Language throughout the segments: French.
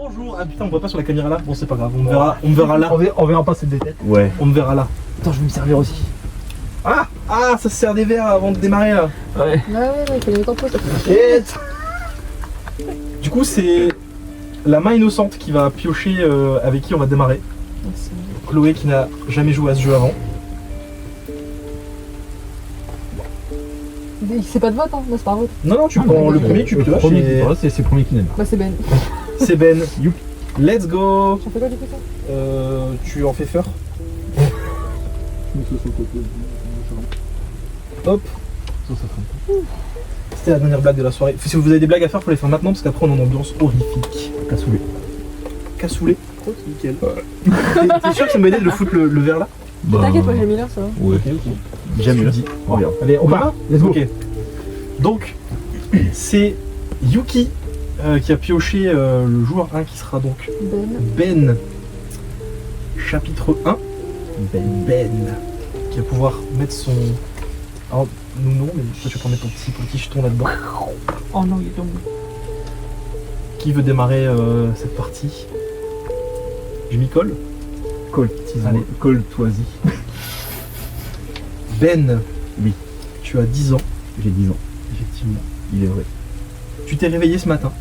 Bonjour. Ah putain, on voit pas sur la caméra là. Bon, c'est pas grave, on me verra là. On verra pas cette tête. Ouais. On me verra là. Attends, je vais me servir aussi. Ah, ça se sert des verres avant de démarrer là. Ouais. Ouais, il faut les mettre en pause. Du coup, c'est la main innocente qui va piocher avec qui on va démarrer. Merci. Chloé qui n'a jamais joué à ce jeu avant. C'est pas de vote, hein, c'est pas un vote. Non, tu prends le premier, tu Le pioches. premier et qui passe, c'est le premier qui démarre. Bah, c'est Ben. c'est Ben. Youpi. Let's go. J'en fais quoi du coup ça? Tu en fais faire. Hop. C'était la dernière blague de la soirée. Si vous avez des blagues à faire, faut les faire maintenant parce qu'après on est en ambiance horrifique. Cassoulet. Cassoulet. Oh, c'est nickel. T'es sûr que ça m'aidait de le foutre le verre là? T'inquiète, moi j'ai mis l'heure, ça va. Ouais. J'aime le dis. Regarde. Allez, on part. Let's go. Ok. Donc, c'est Yuki qui a pioché le joueur 1 qui sera donc Ben. Ben. Chapitre 1. Ben. Qui va pouvoir mettre son. Alors, nous non, mais toi tu vas pas mettre ton petit jeton là-dedans. Oh non, il est tombé. Qui veut démarrer cette partie? Je m'y colle. Allez. Colle-toi-y. Ben. Oui. Tu as 10 ans. J'ai 10 ans. Effectivement. Il est vrai. Tu t'es réveillé ce matin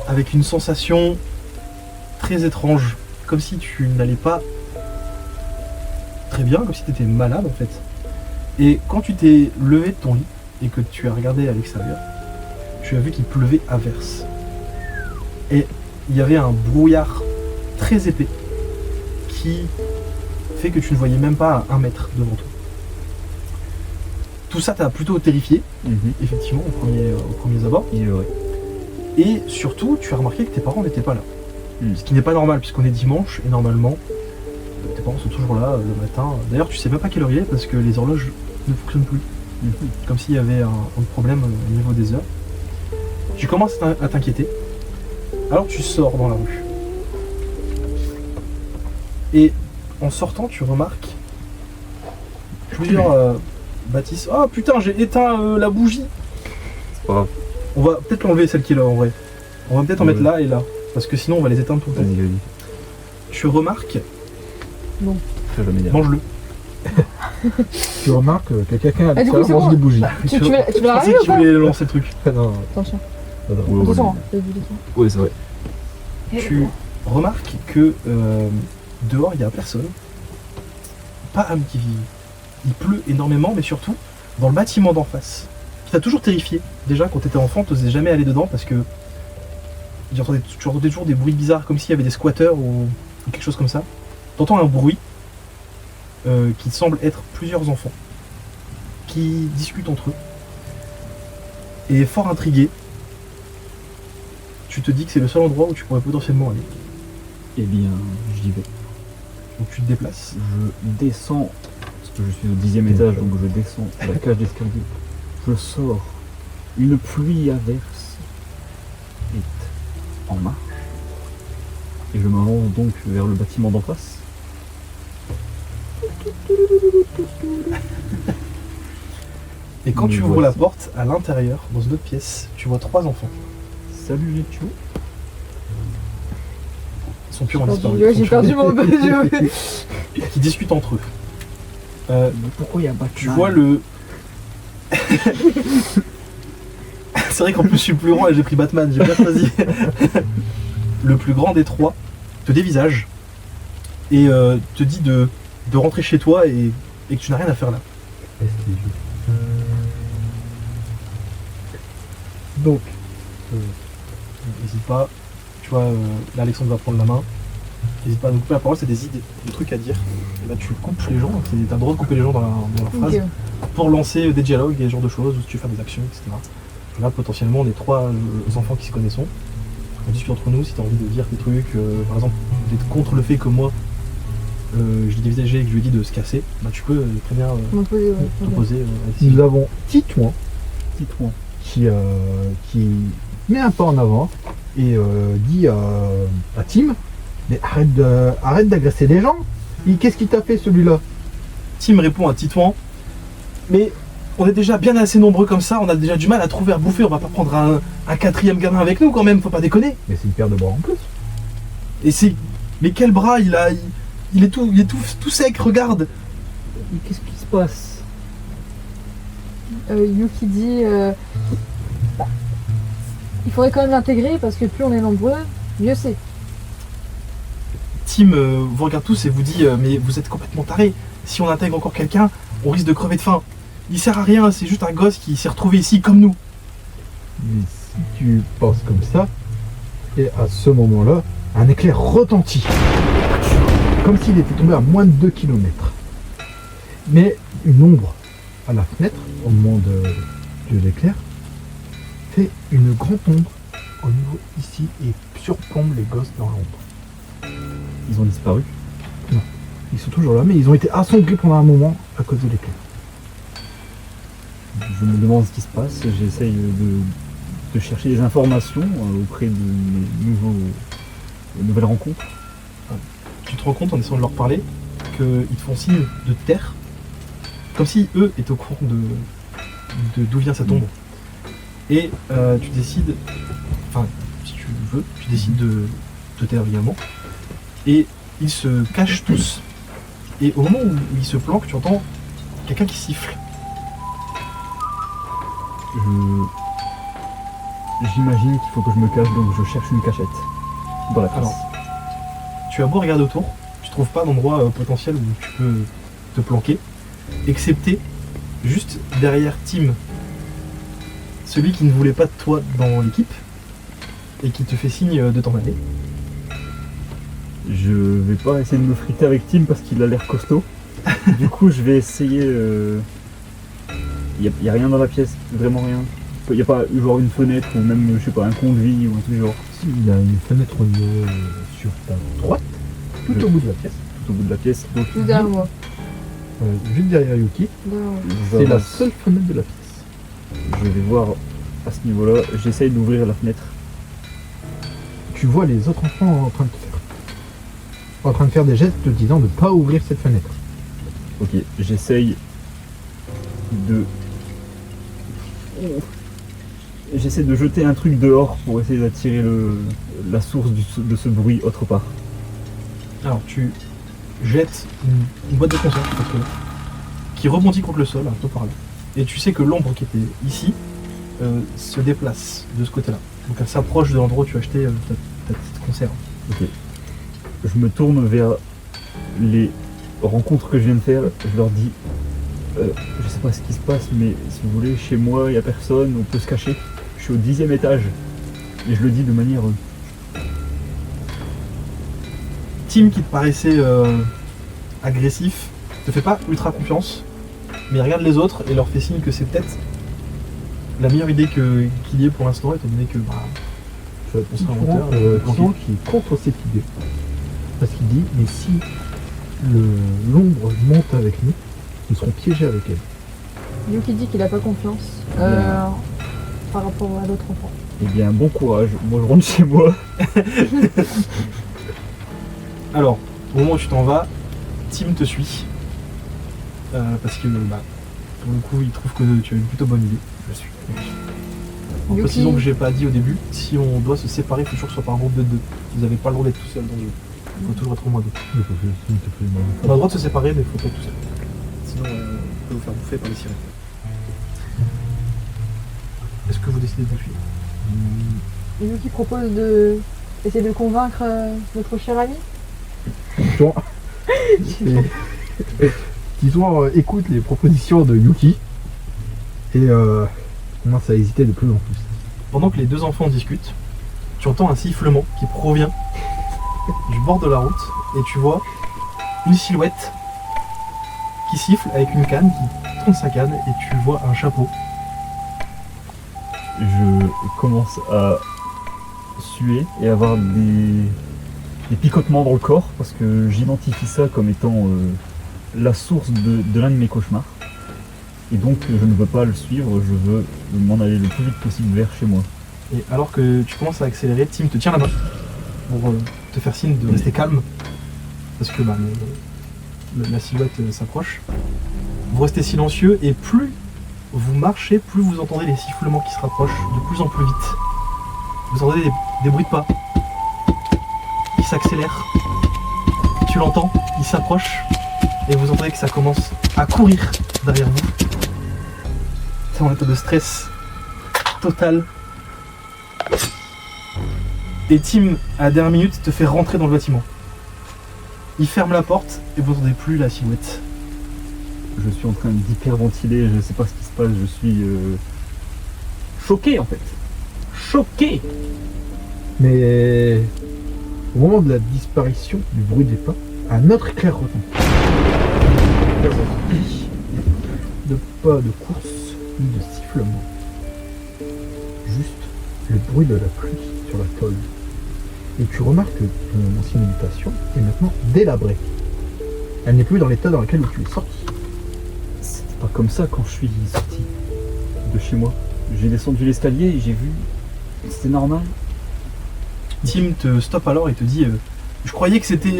avec une sensation très étrange, comme si tu n'allais pas très bien, comme si tu étais malade en fait. Et quand tu t'es levé de ton lit et que tu as regardé à l'extérieur, tu as vu qu'il pleuvait à verse. Et il y avait un brouillard très épais qui fait que tu ne voyais même pas à 1 mètre devant toi. Tout ça t'a plutôt terrifié, effectivement, au premier abord. Il est vrai. Et surtout, tu as remarqué que tes parents n'étaient pas là. Ce qui n'est pas normal, puisqu'on est dimanche, et normalement, tes parents sont toujours là le matin. D'ailleurs, tu sais même pas quelle heure il est, parce que les horloges ne fonctionnent plus. Comme s'il y avait un problème au niveau des heures. Tu commences à t'inquiéter. Alors tu sors dans la rue. Et en sortant, tu remarques plusieurs bâtisses. Oh putain, j'ai éteint la bougie. C'est pas grave. On va peut-être l'enlever celle qui est là en vrai. On va peut-être en mettre là et là. Parce que sinon on va les éteindre tout le temps. Vas-y. Tu remarques. Non. Fais jamais dire. Mange-le. Tu remarques que quelqu'un Ah, du coup, c'est mange bon. des bougies. Tu veux la Je pensais ramener que ou tu pas? voulais lancer le truc. Non. Attention. Ouais, Attention, hein, t'as vu les trucs. ouais, c'est vrai. Tu remarques que dehors il n'y a personne. Pas âme qui vit. Il pleut énormément, mais surtout dans le bâtiment d'en face. Qui t'a toujours terrifié. Déjà quand t'étais enfant, t'osais jamais aller dedans parce que tu entendais toujours des bruits bizarres comme s'il y avait des squatteurs ou quelque chose comme ça. T'entends un bruit qui semble être plusieurs enfants qui discutent entre eux. Et fort intrigué, tu te dis que c'est le seul endroit où tu pourrais potentiellement aller. Eh bien, j'y vais. Donc tu te déplaces. Je descends, parce que je suis au 10e étage, donc je descends la cage d'escalier. Je sors. Une pluie à verse est en marche. Et je me rends donc vers le bâtiment d'en face. Et quand Me tu ouvres la voici. porte, à l'intérieur, dans une autre pièce, tu vois 3 enfants. Salut les tuyaux. Ils sont purement disparus. Ouais, Ils sont j'ai perdu purement- mon jeu. Qui discutent entre eux. Mais pourquoi il y a Batman? Tu vois le... C'est vrai qu'en plus je suis le plus grand et j'ai pris Batman, j'ai bien choisi. Le plus grand des 3 te dévisage et te dit de rentrer chez toi et que tu n'as rien à faire là. Donc, n'hésite pas, tu vois, là Alexandre va prendre la main. N'hésite pas à nous couper la parole, c'est des idées, des trucs à dire. Et là tu coupes les gens, t'as le droit de couper les gens dans leur phrase Ok. pour lancer des dialogues, des genres de choses, où tu veux faire des actions, etc. Là potentiellement on est 3 enfants qui se connaissent. On discute entre nous si tu as envie de dire des trucs, par exemple d'être contre le fait que moi je l'ai dévisagé et que je lui ai dit de se casser, bah tu peux très bien On m'a posé, ouais. t'opposer Nous avons Titouan qui met un pas en avant et dit à Tim, mais arrête d'agresser les gens. Qu'est-ce qu'il t'a fait celui-là? Tim répond à Titouan, mais on est déjà bien assez nombreux comme ça, on a déjà du mal à trouver à bouffer, on va pas prendre un 4e gamin avec nous quand même, faut pas déconner. Mais c'est une paire de bras en plus. Et c'est... Mais quel bras il a, il est tout sec, regarde. Et qu'est-ce qui se passe? Yuki dit bah, il faudrait quand même l'intégrer parce que plus on est nombreux, mieux c'est. Tim vous regarde tous et vous dit mais vous êtes complètement tarés. Si on intègre encore quelqu'un, on risque de crever de faim. Il sert à rien, c'est juste un gosse qui s'est retrouvé ici comme nous. Mais si tu penses comme ça, et à ce moment-là, un éclair retentit. Comme s'il était tombé à moins de 2 km. Mais une ombre à la fenêtre, au moment de l'éclair, fait une grande ombre au niveau ici et surplombe les gosses dans l'ombre. Ils ont disparu. Ils sont toujours là, mais ils ont été assombris pendant un moment à cause de l'éclair. Je me demande ce qui se passe. J'essaye de chercher des informations auprès de mes nouvelles rencontres. Tu te rends compte en essayant de leur parler qu'ils te font signe de terre, comme si eux étaient au courant de d'où vient cette ombre. Et tu décides, enfin si tu veux, tu décides de te taire également. Et ils se cachent tous. Et au moment où ils se planquent, tu entends quelqu'un qui siffle. J'imagine qu'il faut que je me cache, donc je cherche une cachette dans la pièce. Alors, tu as beau regarder autour, tu trouves pas d'endroit potentiel où tu peux te planquer, excepté juste derrière Tim, celui qui ne voulait pas de toi dans l'équipe et qui te fait signe de t'en aller. Je vais pas essayer de me friter avec Tim parce qu'il a l'air costaud. Du coup, je vais essayer. Y a rien dans la pièce, vraiment rien. Y a pas genre une fenêtre ou même, je sais pas, un conduit ou un truc du genre. Si, il y a une fenêtre au niveau sur ta droite, tout au bout de la pièce. Tout au bout de la pièce. Donc, Tout derrière moi. Juste derrière Yuki, Derrière moi. c'est la seule fenêtre de la pièce. Je vais voir à ce niveau-là. J'essaye d'ouvrir la fenêtre. Tu vois les autres enfants en train de faire des gestes te disant de ne pas ouvrir cette fenêtre. Ok, j'essaye de. J'essaie de jeter un truc dehors pour essayer d'attirer la source de ce bruit autre part. Alors tu jettes une boîte de conserve qui rebondit contre le sol, un peu par là. Et tu sais que l'ombre qui était ici se déplace de ce côté-là. Donc elle s'approche de l'endroit où tu as acheté ta petite conserve. Ok. Je me tourne vers les rencontres que je viens de faire. Je leur dis, je sais pas ce qui se passe, mais si vous voulez, chez moi, il n'y a personne, on peut se cacher. Je suis au 10e étage. Et je le dis de manière... Tim, qui te paraissait agressif, te fait pas ultra confiance, mais il regarde les autres et leur fait signe que c'est peut-être la meilleure idée qu'il y ait pour l'instant, étant donné que on sera en hauteur. Qui est contre cette idée. Parce qu'il dit, mais si l'ombre monte avec nous, nous serons piégés avec elle. Yuki dit qu'il a pas confiance par rapport à l'autre enfant. Eh bien, bon courage. Moi, je rentre chez moi. Alors, au moment où tu t'en vas, Tim te suit. Parce que, pour le coup, il trouve que tu as une plutôt bonne idée. Je suis. En Yuki. précisant que j'ai pas dit au début, si on doit se séparer, il faut toujours que ce soit par un groupe de 2. Vous n'avez pas le droit d'être tout seul dans le jeu. Il faut toujours être au moins 2. On a le droit de se séparer, mais il faut pas être tout seul. Sinon, on peut vous faire bouffer par les sirènes. Est-ce que vous décidez de vous suivre? Yuki propose de essayer de convaincre notre cher ami. Disons, écoute les propositions de Yuki et commence à hésiter de plus en plus. Pendant que les deux enfants discutent, tu entends un sifflement qui provient du bord de la route et tu vois une silhouette qui siffle avec une canne, qui tourne sa canne et tu vois un chapeau. Je commence à suer et avoir des picotements dans le corps parce que j'identifie ça comme étant la source de l'un de mes cauchemars. Et donc je ne veux pas le suivre, je veux m'en aller le plus vite possible vers chez moi. Et alors que tu commences à accélérer, Tim te tient la main pour te faire signe de rester calme parce que la silhouette s'approche. Vous restez silencieux et plus vous marchez, plus vous entendez les sifflements qui se rapprochent de plus en plus vite. Vous entendez des bruits de pas qui s'accélère. Tu l'entends, il s'approche et vous entendez que ça commence à courir derrière vous. C'est en état de stress total. Et Tim, à la dernière minute, te fait rentrer dans le bâtiment. Il ferme la porte et vous n'entendez plus la silhouette. Je suis en train d'hyperventiler, je sais pas ce qui se passe, je suis choqué en fait. Choqué. Mais au moment de la disparition du bruit des pas, un autre éclair retentit. De pas de course ni de sifflement. Juste le bruit de la pluie sur la tôle. Et tu remarques que ton ancienne habitation est maintenant délabrée. Elle n'est plus dans l'état dans lequel tu es sorti. C'était pas comme ça quand je suis sorti de chez moi. J'ai descendu l'escalier et j'ai vu. C'était normal. Tim te stoppe alors et te dit je croyais que c'était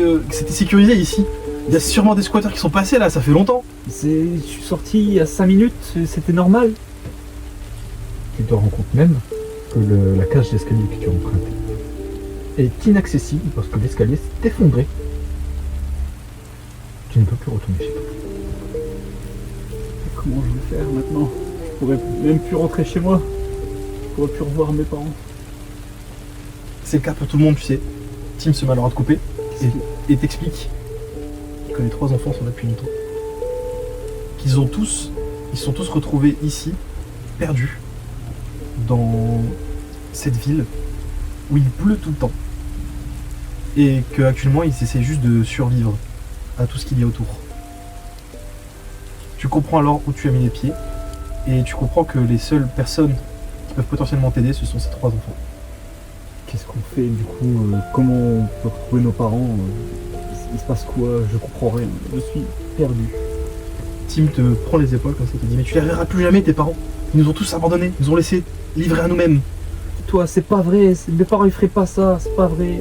sécurisé ici. Il y a sûrement des squatteurs qui sont passés là, ça fait longtemps. Je suis sorti il y a 5 minutes, c'était normal. Tu te rends compte même que la cage d'escalier que tu as empruntée est inaccessible parce que l'escalier s'est effondré. Tu ne peux plus retourner chez toi. Comment je vais faire maintenant? Je pourrais même plus rentrer chez moi. Je pourrais plus revoir mes parents. C'est le cas pour tout le monde, tu sais. Tim se met alors à te couper et t'explique que les 3 enfants sont là depuis longtemps. Ils se sont tous retrouvés ici, perdus, dans cette ville où il pleut tout le temps. Et qu'actuellement ils essaient juste de survivre à tout ce qu'il y a autour. Tu comprends alors où tu as mis les pieds et tu comprends que les seules personnes qui peuvent potentiellement t'aider, ce sont ces 3 enfants. Qu'est-ce qu'on fait du coup? Comment on peut retrouver nos parents? Il se passe quoi? Je comprends rien. Je suis perdu. Tim te prend les épaules comme ça, te dit mais tu les reverras plus jamais tes parents. Ils nous ont tous abandonnés, ils nous ont laissés livrés à nous-mêmes. Toi, c'est pas vrai. Mes parents ils feraient pas ça. C'est pas vrai.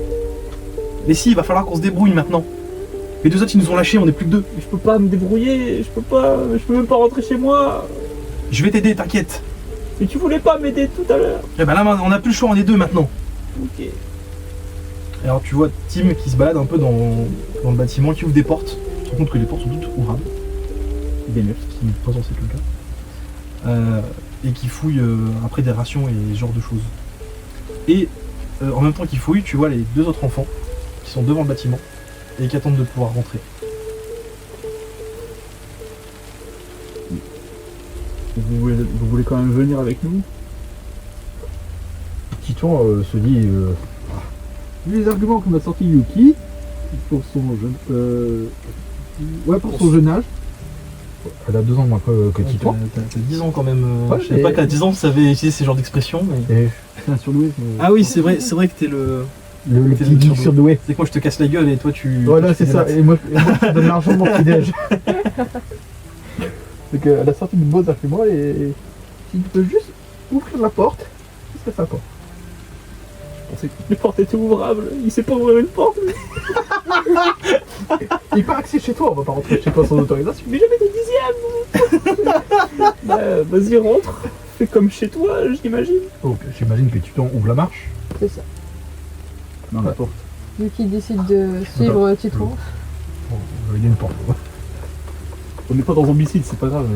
Mais si, il va falloir qu'on se débrouille maintenant. Les 2 autres ils nous ont lâchés, on n'est plus que 2. Je peux pas me débrouiller. Je peux même pas rentrer chez moi. Je vais t'aider, t'inquiète. Mais tu voulais pas m'aider tout à l'heure. Et ben là on n'a plus le choix, on est 2 maintenant. Ok. Et alors tu vois Tim qui se balade un peu dans le bâtiment, qui ouvre des portes. Tu te rends compte que les portes sont toutes ouvrables. Des meufs, ce qui n'est pas censé être le cas. Et qui fouille après des rations et ce genre de choses. Et en même temps qu'il fouille, tu vois les 2 autres enfants qui sont devant le bâtiment et qui attendent de pouvoir rentrer. Vous voulez quand même venir avec nous? Titon se dit vu les arguments que m'a sorti Yuki pour son jeune pour son jeune âge. Elle a 2 ans moins que Titon. T'as 10 ans quand même. Ouais, je savais pas qu'à 10 ans tu savais utiliser ces genres d'expressions. Mais... Et C'est un surdoué. Ah oui, c'est vrai que t'es le. le petit geek surdoué. C'est que moi je te casse la gueule et toi tu. Voilà, tu fais c'est des ça. maths. Et moi je donne l'argent de mon petit déj. C'est qu'elle a sorti de beaux arguments et si tu peux juste ouvrir la porte, ce serait sympa. Je pensais que toutes les portes étaient ouvrables. Il sait pas ouvrir une porte. Il paraît que c'est chez toi, on va pas rentrer chez toi sans autorisation. Mais jamais des dixièmes. Bah, vas-y, rentre. Fais comme chez toi, j'imagine. Donc j'imagine que Titon ouvre la marche. C'est ça. Dans la porte. Vu qu'il décide de suivre Titouan. Bon, il y a une porte. On n'est pas dans Zombicide, c'est pas grave.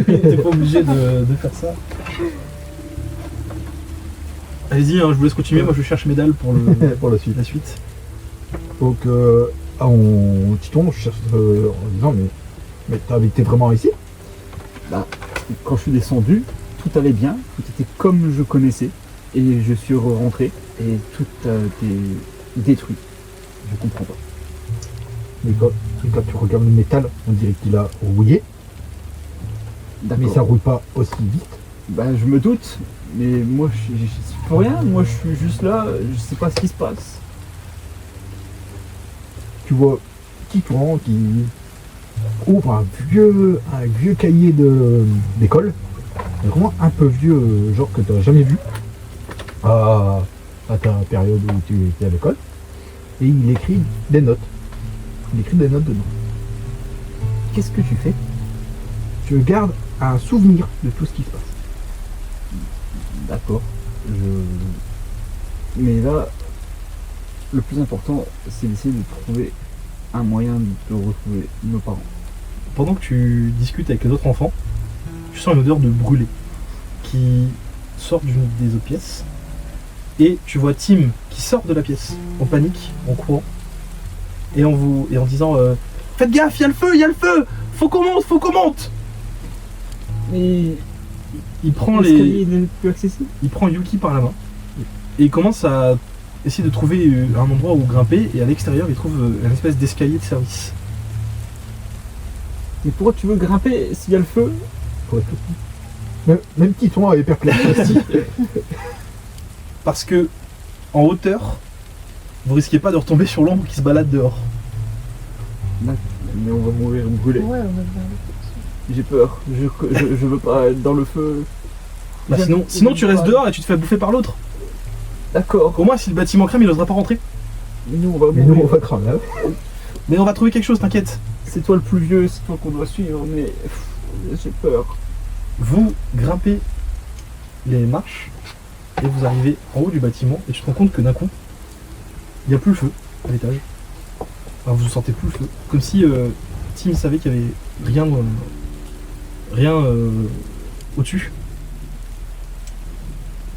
T'es pas obligé de faire ça. Allez-y, hein, je vous laisse continuer, moi je cherche mes dalles pour, Pour la suite. la suite. Donc Titon cherche en disant mais t'as habité vraiment ici? Quand je suis descendu, tout allait bien, tout était comme je connaissais, et je suis rentré et tout a été détruit. Je comprends pas. Mais quand tu regardes le métal, on dirait qu'il a rouillé, mais ça roule pas aussi vite. Bah, je me doute, mais moi je suis pour rien, moi je suis juste là, je sais pas ce qui se passe. Tu vois Titon qui ouvre un vieux cahier d'école, vraiment un peu vieux, genre que tu n'as jamais vu à ta période où tu étais à l'école, et il écrit des notes. Il écrit des notes dedans. Qu'est-ce que tu fais? Je garde un souvenir de tout ce qui se passe. D'accord. Mais là, le plus important, c'est d'essayer de trouver un moyen de retrouver nos parents. Pendant que tu discutes avec les autres enfants, tu sens une odeur de brûlé qui sort d'une des autres pièces. Et tu vois Tim qui sort de la pièce en panique, en courant, et en disant faites gaffe, il y a le feu, faut qu'on monte. Mais Il prend l'escalier n'est plus accessible. il prend Yuki par la main et il commence à essayer de trouver un endroit où grimper, et à l'extérieur il trouve une espèce d'escalier de service. Mais pourquoi tu veux grimper s'il y a le feu? Même Titouan est perplexe aussi. Parce que en hauteur, vous risquez pas de retomber sur l'ombre qui se balade dehors. Mais on va mourir brûlé. Ouais, on va voir. J'ai peur. Je veux pas être dans le feu. Bah, sinon tu restes dehors et tu te fais bouffer par l'autre. D'accord. Au moins si le bâtiment crame, il n'osera pas rentrer. Mais nous on va Mais mourir. nous, on va cramer. Mais on va trouver quelque chose, t'inquiète. C'est toi le plus vieux, c'est toi qu'on doit suivre, mais j'ai peur. Vous grimpez les marches et vous arrivez en haut du bâtiment et tu te rends compte que d'un coup, il n'y a plus le feu à l'étage. Enfin, vous ne sentez plus le feu. Comme si Tim savait qu'il n'y avait rien au-dessus.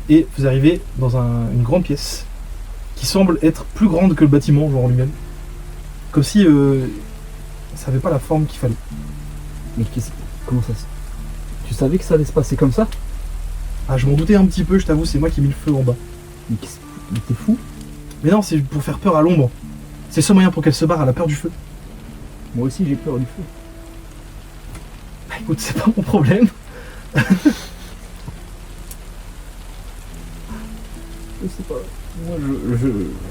Et vous arrivez dans une grande pièce qui semble être plus grande que le bâtiment genre en lui-même. Comme si ça n'avait pas la forme qu'il fallait. Mais comment ça se... Tu savais que ça allait se passer comme ça? Ah, je m'en doutais un petit peu, je t'avoue, c'est moi qui ai mis le feu en bas. Mais t'es fou? Mais non, c'est pour faire peur à l'ombre. C'est le seul moyen pour qu'elle se barre, elle a peur du feu. Moi aussi j'ai peur du feu. Bah écoute, c'est pas mon problème. Je sais pas. Moi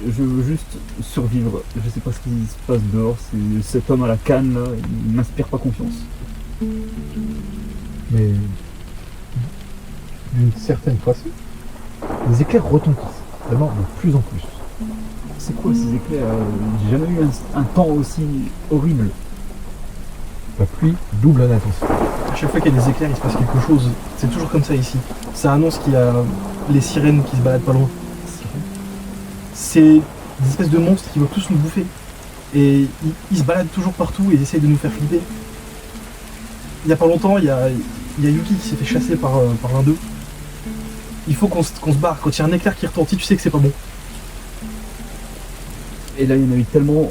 je veux juste survivre. Je sais pas ce qui se passe dehors. C'est cet homme à la canne là, il m'inspire pas confiance. Mais d'une certaine façon, les éclairs retentissent vraiment de plus en plus. C'est quoi ces éclairs? J'ai jamais eu un temps aussi horrible. La pluie double en intensité. À chaque fois qu'il y a des éclairs, il se passe quelque chose. C'est toujours comme ça ici. Ça annonce qu'il y a les sirènes qui se baladent pas loin. C'est des espèces de monstres qui veulent tous nous bouffer. Et ils se baladent toujours partout et ils essayent de nous faire flipper. Il y a pas longtemps, il y a Yuki qui s'est fait chasser par l'un d'eux. Il faut qu'on se barre. Quand il y a un éclair qui retentit, tu sais que c'est pas bon. Et là il y en a eu tellement.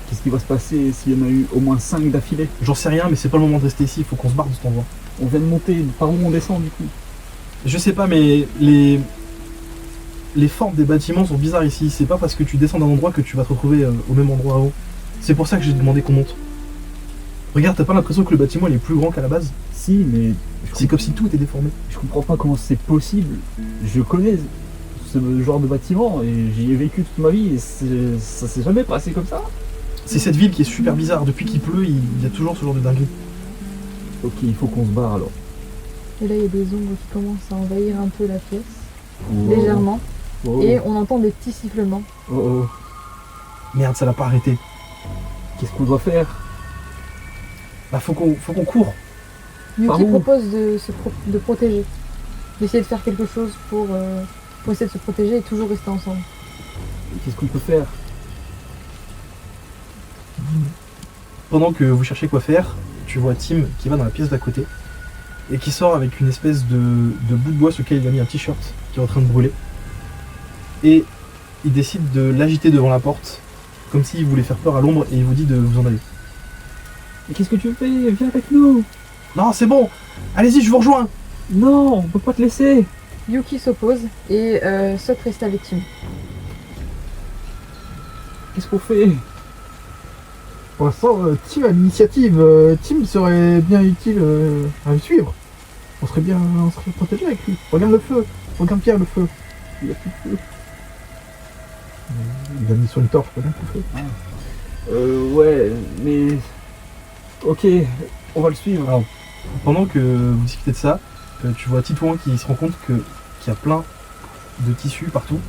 Qu'est-ce qui va se passer s'il y en a eu au moins 5 d'affilée? J'en sais rien, mais c'est pas le moment de rester ici. Il faut qu'on se barre de cet endroit. On vient de monter, par où on descend du coup? Je sais pas, mais les formes des bâtiments sont bizarres ici. C'est pas parce que tu descends d'un endroit que tu vas te retrouver au même endroit avant. C'est pour ça que j'ai demandé qu'on monte. Regarde, t'as pas l'impression que le bâtiment il est plus grand qu'à la base? Si, mais C'est comme si tout était déformé. je comprends pas comment c'est possible. Je connais ce genre de bâtiment et j'y ai vécu toute ma vie et ça s'est jamais passé comme ça. C'est cette ville qui est super bizarre. Depuis qu'il pleut, il y a toujours ce genre de dinguerie. Ok, il faut qu'on se barre alors. Et là, il y a des ombres qui commencent à envahir un peu la pièce, Oh. légèrement. Oh. Et on entend des petits sifflements. Oh, oh. Merde, ça l'a pas arrêté. Qu'est-ce qu'on doit faire? Bah faut qu'on court. Par Yuki où? propose de protéger. D'essayer de faire quelque chose pour essayer de se protéger et toujours rester ensemble. Qu'est-ce qu'on peut faire? Pendant que vous cherchez quoi faire, tu vois Tim qui va dans la pièce d'à côté et qui sort avec une espèce de bout de bois sur lequel il a mis un t-shirt qui est en train de brûler. Et il décide de l'agiter devant la porte, comme s'il voulait faire peur à l'ombre, et il vous dit de vous en aller. Mais qu'est-ce que tu fais? Viens avec nous! Non, c'est bon. Allez-y, je vous rejoins. Non, on peut pas te laisser! Yuki s'oppose et souhaite rester avec Tim. Qu'est-ce qu'on fait? Pour l'instant, Tim a l'initiative. Tim serait bien utile à le suivre. On serait protégé avec lui. Regarde le feu. Regarde bien le feu. Il y a plus de feu. Il a mis sur une torche, regarde le feu. Ouais, mais... Ok, on va le suivre. Alors, pendant que vous discutez de ça, tu vois Titouan qui se rend compte qu'il y a plein de tissus partout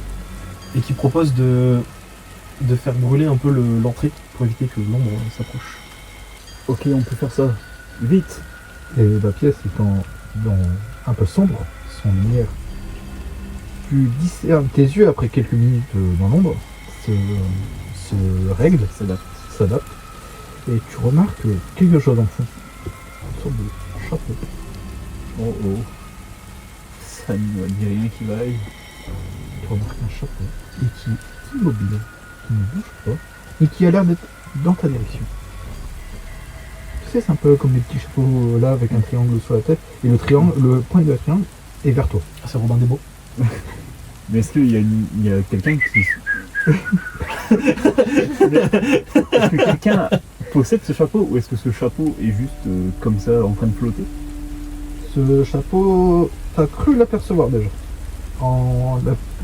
et qui propose de faire brûler un peu l'entrée pour éviter que l'ombre s'approche. Ok, on peut faire ça. Vite! Et la pièce étant un peu sombre, sans lumière, tu discernes tes yeux après quelques minutes dans l'ombre, se règle, s'adapte. Et tu remarques quelque chose en fond. Une sorte de chapeau. Oh oh. Ça ne dit rien qui vaille. Tu remarques un chapeau et qui est immobile, qui ne bouge pas et qui a l'air d'être dans ta direction. Tu sais, c'est un peu comme les petits chapeaux là avec un triangle sur la tête et le point de la triangle est vers toi. Ah, c'est Robin des Bois. Mais est-ce qu'il y a quelqu'un qui... Est-ce que quelqu'un possède ce chapeau ou est-ce que ce chapeau est juste comme ça en train de flotter? Ce chapeau, t'as cru l'apercevoir déjà.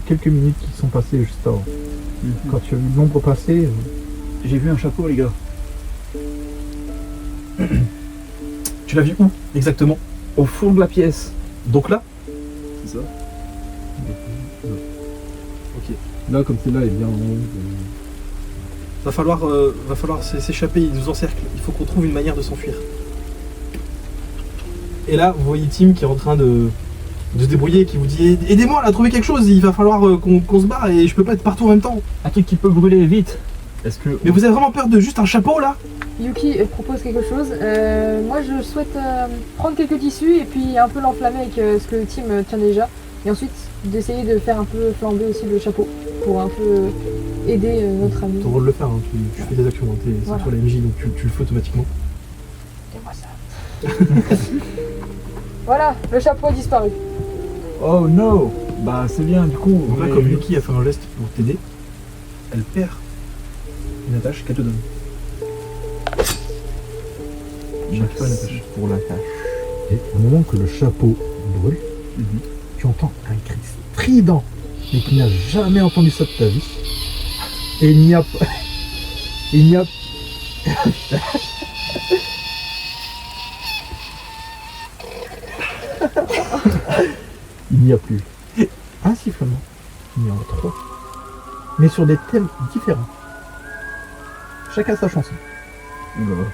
Quelques minutes qui sont passées juste avant. Quand tu as vu l'ombre passer, J'ai vu un chapeau, les gars. Tu l'as vu où exactement? Au fond de la pièce. Donc là? C'est ça? là comme c'est là, il est bien en haut. Va falloir s'échapper, ils nous encerclent. Il faut qu'on trouve une manière de s'enfuir. Et là, vous voyez Tim qui est en train de se débrouiller, qui vous dit aidez-moi à trouver quelque chose, il va falloir qu'on se barre et je peux pas être partout en même temps. Un truc qui peut brûler vite. Est-ce que... Mais vous avez vraiment peur de juste un chapeau là? Yuki propose quelque chose. Moi, je souhaite prendre quelques tissus et puis un peu l'enflammer avec ce que Tim tient déjà. Et ensuite, d'essayer de faire un peu flamber aussi le chapeau pour un peu aider notre ami. Ton rôle de le faire, hein. tu fais des actions, hein. C'est Voilà. sur la MJ, donc tu le fais automatiquement. Fais-moi ça. Voilà, le chapeau a disparu. Oh no. Bah c'est bien du coup. Donc là, mais- comme Yuki a fait un geste pour t'aider, elle perd une attache qu'elle te donne. J'arrive pas une attache. pour l'attache. Et au moment que le chapeau brûle, tu entends un cri strident, mais tu n'as jamais entendu ça de ta vie. Et il n'y a pas... Il n'y a... Il n'y a plus un sifflement, il y en a 3. Mais sur des thèmes différents. Chacun sa chanson. Oula.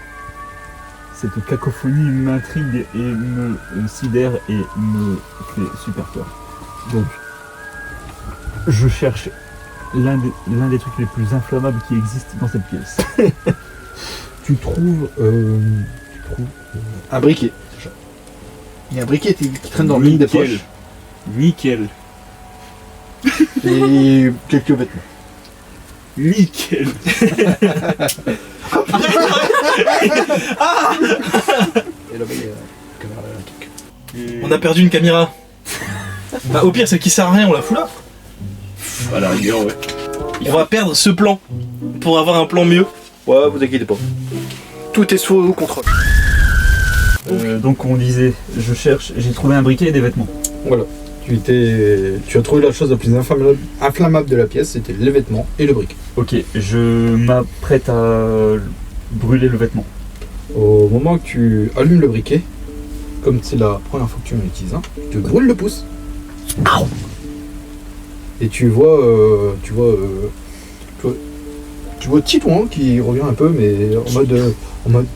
Cette cacophonie m'intrigue et me sidère et me fait super peur. Donc, je cherche l'un des trucs les plus inflammables qui existent dans cette pièce. Tu trouves... Un briquet. Il y a un briquet qui traîne dans l'une des Nickel. poches. Nickel. Et quelques vêtements. Nickel. Et là-bas, il y a la caméra qui... On a perdu une caméra. Bah, au pire, celle qui sert à rien, on la fout là. Voilà, rigueur, ouais. On va perdre ce plan pour avoir un plan mieux. Ouais, vous inquiétez pas. Tout est sous contrôle. Donc on disait, j'ai trouvé un briquet et des vêtements. Voilà. Tu as trouvé la chose la plus inflammable de la pièce, c'était les vêtements et le briquet. Ok, je m'apprête à brûler le vêtement. Au moment que tu allumes le briquet, comme c'est la première fois que tu l'utilises, hein, tu te brûles le pouce. Et tu vois Titouan qui revient un peu, mais en mode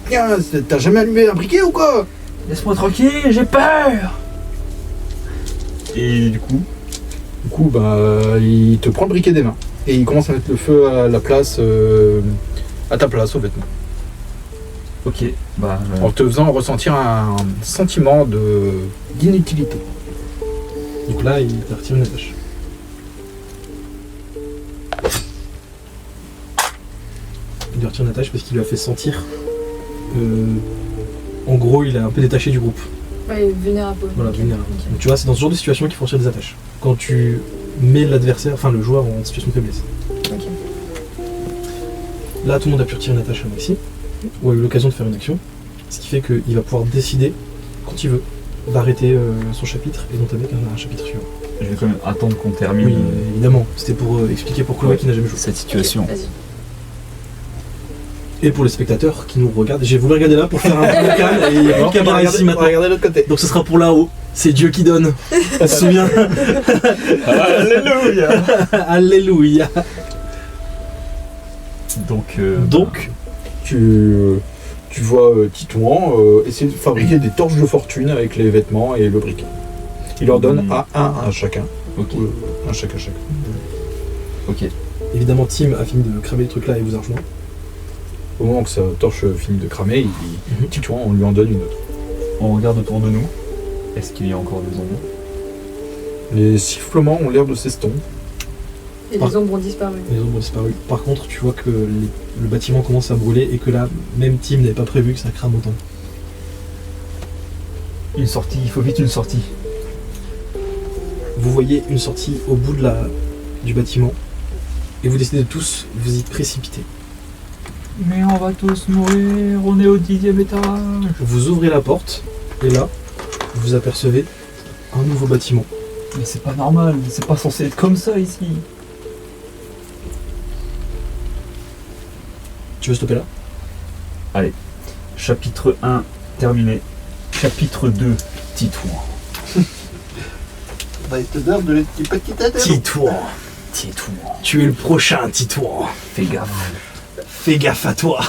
Tiens, t'as jamais allumé un briquet ou quoi? Laisse-moi tranquille, j'ai peur. Et du coup, Il te prend le briquet des mains et il commence à mettre le feu à la place, à ta place, aux vêtements. ok, bah... En te faisant ressentir un sentiment d'inutilité. Donc là, il t'a retiré une attache. Il lui retire une attache parce qu'il lui a fait sentir. En gros, il a un peu détaché du groupe. Ouais, vulnérable. Voilà, Ok. vulnérable. Ok. Donc tu vois, c'est dans ce genre de situation qu'il faut retirer des attaches. Quand tu mets l'adversaire, enfin le joueur en situation de faiblesse. Ok. Là, tout le monde a pu retirer une attache à Maxi, ou a eu l'occasion de faire une action. Ce qui fait qu'il va pouvoir décider, quand il veut, d'arrêter son chapitre et d'entamer un chapitre suivant. Je vais quand même attendre qu'on termine Oui, évidemment. C'était pour expliquer pour Chloé qui n'a jamais joué. cette situation. Ok, vas-y. Et pour les spectateurs qui nous regardent, j'ai voulu regarder là pour faire un peu de calme et il y a une caméra ici maintenant. Regardez l'autre côté. Donc ce sera pour là-haut. C'est Dieu qui donne. On se souvient. Alléluia. Alléluia. Donc, Tu vois Titouan essayer de fabriquer des torches de fortune avec les vêtements et le briquet. Il leur donne un à chacun. ok, Un chacun. ok. Évidemment, Tim a fini de cramer le truc là et vous a rejoint. Au moment que sa torche finit de cramer, Titouan, on lui en donne une autre. On regarde autour de nous. Est-ce qu'il y a encore des ombres? Les sifflements ont l'air de s'estomper. Et les ombres ont disparu. Les ombres ont disparu. Par contre, tu vois que le bâtiment commence à brûler et que là, même Tim n'avait pas prévu que ça crame autant. Une sortie, il faut vite une sortie. Vous voyez une sortie au bout du bâtiment et vous décidez de tous vous y précipiter. Mais on va tous mourir, on est au 10e étage. Vous ouvrez la porte et là, vous apercevez un nouveau bâtiment. Mais c'est pas normal, c'est pas censé être comme ça ici. Tu veux stopper là? Chapitre 1 terminé. Chapitre 2, Titouan. Va être d'heure de petit tête. Titouan, Titouan. tu es le prochain Titouan. Fais gaffe. Fais gaffe à toi.